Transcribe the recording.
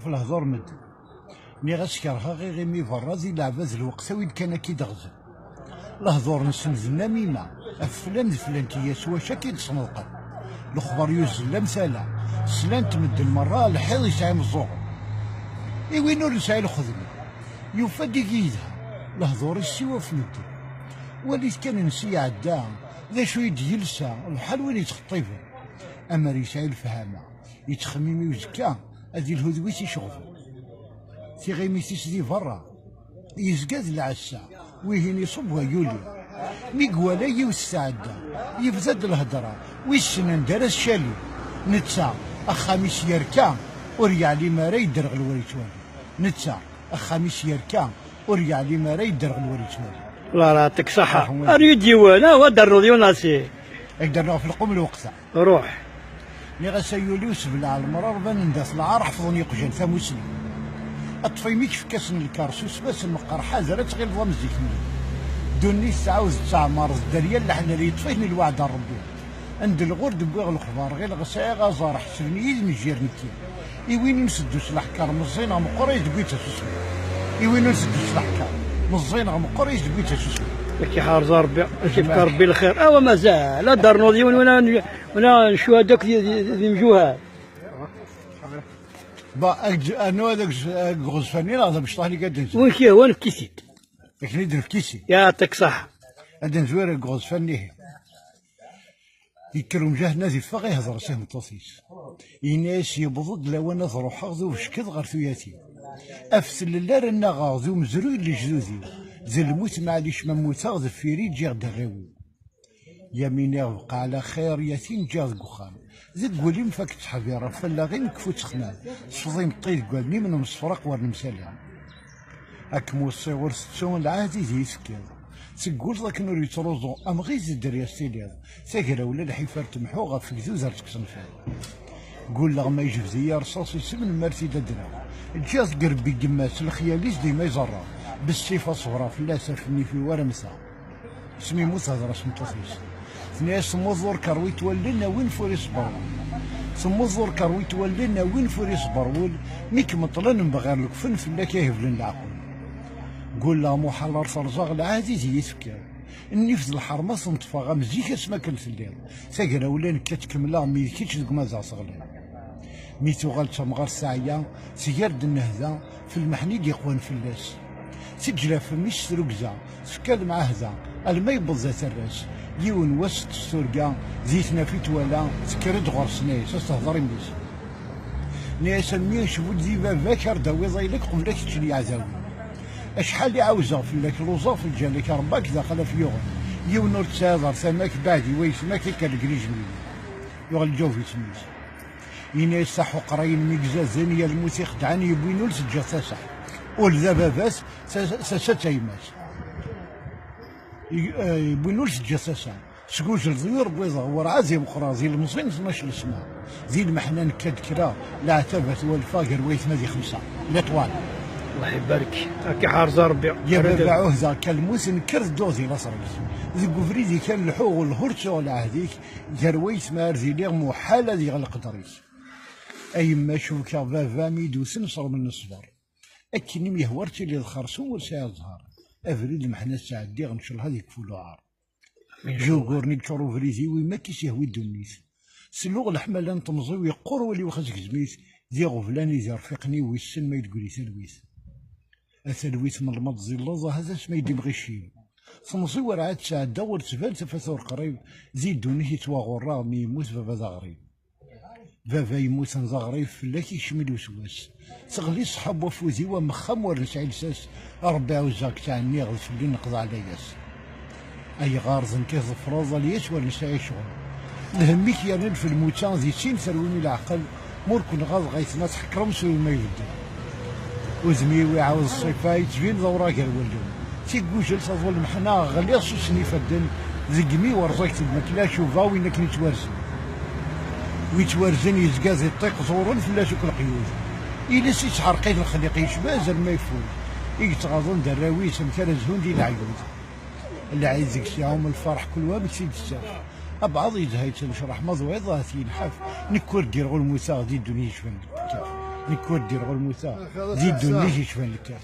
في الهضور مد مي غاسكرها غير مي فرازي لعباز الوقت وين كان كي دغزل الهضور نسنزلنا ميما فلان فلانتي سوا شاكي تصنلقن الخبر يوزل لمثالا سلان تمد المرة الحيض يسعي مزوغ وينو يسعي الخدمة يوفى كيدها الهضور السوا في مدن وليت كان نسي عدا ذا شو يديلسا الحال وين يتخطيفه اما يسعي الفهامة يتخميمي وزكا هذه الهدويت يشغفو في غيميتيس دي برا يزقاد العسا ويهين يصبها يولي ميقوالا يوسعدا يفزاد الهضرة ويسنن درس شالي نتسا اخاميس يركا وريع لي ما راه يدرغ الوريتوالي نتسا اخاميس يركا وريع لي ما راه يدرغ الوريتوالي الله يعطيك صحة اريد ديوانا ودرنا ديوناسي درناو في القوم الوقت روح مي غاسايولي وسبلا على المرار بان نداس العار حفظوني قجان ثاموسني الطفيميك في كاس الكارسوس باس المقر حازر تغير ضم زيكني دوني تعاوز تعمر الدريا اللي حنا اللي يطفيني الوعد ربي عند الغرد بوغ الخبار غير غسايا غازار حسبني يد من جير نكي وين نسدو سلاحكار مزينه مقريش دبيتها سوسو وين نسدو سلاحكار مزينه مقريش دبيتها سوسو كي حارز ربي كيف ربي الخير اوا مازال دارنا ديون ونا شو هذاك ذي مجوهات انا هذاك غزفاني راه باش طاح لي قد وين كي وين كيسيت لكن ندير في كيسي يعطيك صح هذا زوير غزفاني يكرم جاه نازي فغا يهضر سهم طوسيس يناس يبضد لو انا ضروح غزو وشكد غير ثوياتي افسل اللار انا غاضي ومزروي اللي جذوذي زي الموت معليش ما موتا غزفيري جي غدا غاوي يميني بقى على خير ياسين جا القخان زيد قولي مفاك تحبيره فلا غير نكفو تخنان صفضي طيد قالني من مصفرق ورن مسلم هاك موصي ورستون العادي زي سكير تقول لك نوري تروزو ام غير زيد دريا ستيلير ساكره ولا الحفار تمحوغا في كذوزر تكسن فيه قول لغ ما يجي زي رصاص يسمن مرتي ددرا الجاز قربي قماس الخياليس ديما يزرع بالسيفه صغرى فلا سافني في ورمسه سمي موسى هضره سمطوسيس ثنيا سموزور كروي تولينا وين فوري صبر سموزور كروي تولينا وين فوري صبر ميك مطلن بغير لك فن فلا كيهف لنا العقل قول لا محل رصرزاغ العادي زي يتفكر النفس الحرمه صنطفا مزيك اسما كنت الليل ساكره ولا كتكملا مي كيتش دوك مازال صغلين مي تغال تمغار ساعيه سيرد النهزه في المحني يقوان فلاس تجرى في مش سروكزا سكال مع هذا الماء بزات الراس يون وسط السرقه زيتنا في تولا سكرد غرس ناس استهضري ميس ناس مي شبود زي بافاك داوي ضايلك قبلك تشري عزاوي اشحال اللي عاوزه في لك لوزا في الجالك رباك داخله في يوم يون تساضر ثماك بعدي ويسماك كالكريج ملي يغل الجو في تميس يناس صحو قراين ميكزا زانيه الموسيقى خدعني يبوينو لسجا ساسع ولذا باباس ساتايماس يبوينو لسجا ساسع سكوج الضيور بيضاء ورعازي مقرازي المصين 12 السماء زي المحنان كدكرا لا تبت والفاقر ويثمدي 5 الاطوال الله يبارك هاكي حارز ربي يا بابا ذا كالموسن كرد دوزي نصر ذي فريدي كان الحوغ والهرتشو ولا هذيك جرويت ما ارزي لي محاله دي غلق دريس اي ما شوكا بابا ميدوس نصر من الصبر اكني ميهورتي اللي الخرسون ورسايا الزهر افريد المحنات ساعدي غنشل هذيك فولو عار جو غورني تشورو فريزي وما كيس يهوي الدنيس سلوغ الحملان تمزي ويقور ولي وخزك زميت دي غفلاني زي رفيقني ويسن ما يتقولي سلويس الثلويث من المض زي اللوظه هذا ما يدي بغيشين تمزي ورعاد تساعد دور تبان تفاثور قريب زي دوني يتواغر مي يموت بابا ذا غريب بابا يموت ذا غريب فلاك يشمل وسواس تغلي صحاب وفوزي ومخم ورنسعي لساس ربي عاوزاك تاع النيغ في نقضى على ياس اي غارز كيف فروضه ليش ورنسعي شغل الهميك يعني في الموتان ذي سين ثرويني العقل موركن غاز غيثنا تحكرم سوي ما يبدل وزميوي عاوز الصيفاي تبين ضورا قال ولو تيقول جلسه ظل محنا غلي سني فدن زقمي ورزيت الماكله شوفا وين كنت يتوارزن ويتوارزن يزقاز يطيق زورن فلا شكل قيود إلا سيت حرقيت الخليق يشباز ما يفوز يتغاضن دراوي سمكان زهون ديال العيود اللي عايز يكسيهم الفرح كل واب سيد الساف أبعض يزهايت نشرح مضويضة ينحف نكور دير غول موسى غادي الدنيا يشفن نكود دير غير الموتى زيد دوني يشفى لك